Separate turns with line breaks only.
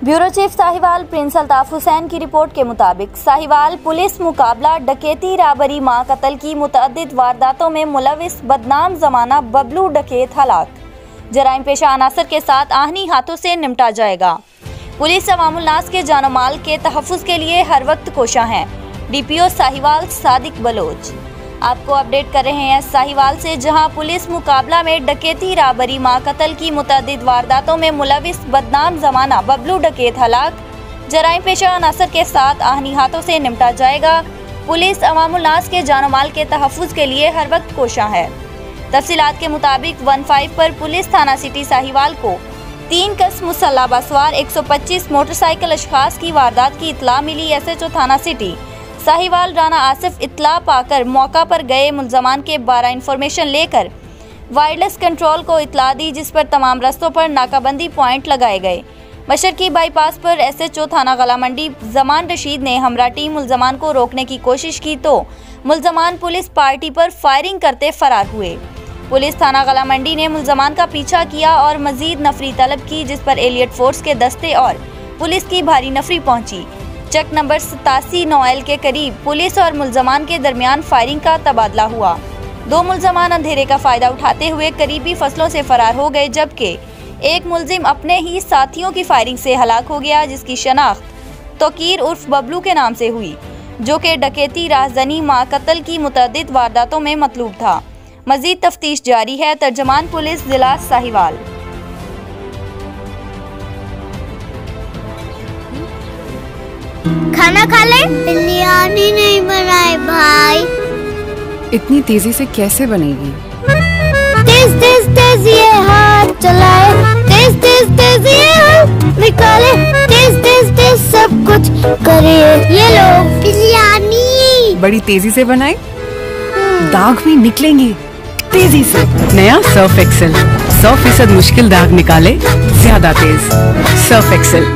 Bureau chief Sahiwal Prince Altaf Hussain की report के मुताबिक साहिवाल पुलिस मुकाबला डकैती, राबरी, मां कत्ल की मुतअद्दिद वारदातों में मुलविस बदनाम जमाना बबलू डकैत हलाक। जराइम पेशा अनासर के साथ आहनी हाथों से निपटा जाएगा। पुलिस अवामुल नास के जानो माल के तहफ़्फ़ुज़ के लिए हर वक्त कोशां है। DPO साहिवाल सादिक बलोच आपको अपडेट कर रहे हैं साहिवाल से, जहां पुलिस मुकाबला में डकैती, राबरी, मां कत्ल की मुतअद्दिद वारदातों में मुलविस बदनाम जमाना बबलू डकैत हलाक। जराइम पेशा अनासर के साथ आहनी हाथों से निपटा जाएगा। पुलिस अवामुल नास के जानो माल के तहफ़्फ़ुज़ के लिए हर वक्त कोशां है। तफसीलात के मुताबिक 15 पर पुलिस थाना सिटी साहिवाल को 3 कस मुसल्लह बसवार 125 मोटरसाइकिल अशखास की वारदात की इत्तला मिली। SHO थाना सिटी साहिवाल राना आसिफ इत्तला पाकर मौका पर गए। मुल्ज़मान के 12 इंफॉर्मेशन लेकर वायरलेस कंट्रोल को इत्तला दी, जिस पर तमाम रस्तों पर नाकाबंदी पॉइंट लगाए गए। मशरकी बाईपास पर SHO थाना गला मंडी जमान रशीद ने हमरा टीम मुल्ज़मान को रोकने की कोशिश की तो मुल्ज़मान पुलिस पार्टी पर फायरिंग करते फरार हुए। पुलिस थाना गला मंडी ने मुल्ज़मान का पीछा किया और मजीद नफरी तलब की, जिस पर एलियट फोर्स के दस्ते और पुलिस की भारी नफरी पहुंची। चक नंबर 87 9L के करीब पुलिस और मुल्ज़मान के दरमियान फायरिंग का तबादला हुआ। 2 मुल्ज़मान अंधेरे का फायदा उठाते हुए करीबी फसलों से फरार हो गए, जबकि एक मुल्जिम अपने ही साथियों की फायरिंग से हलाक हो गया, जिसकी शनाख्त तोकीर उर्फ बबलू के नाम से हुई, जो कि डकैती, राहज़नी, मां कत्ल की मुतअद्दिद वारदातों में मतलूब था। मजीद तफ्तीश जारी है। तर्जमान पुलिस जिला साहिवाल।
खाना खा ले? बिरयानी नहीं बनाए भाई।
इतनी तेजी से कैसे बनेगी?
तेज तेज तेज ये हाथ चलाए, तेज तेज तेज ये हाथ निकाले, तेज तेज तेज सब कुछ करे। ये लो बिरयानी।
बड़ी तेजी से बनाए, दाग भी निकलेंगे तेजी से। नया सर्फ एक्सेल 100% मुश्किल दाग निकाले ज्यादा तेज। Surf Excel.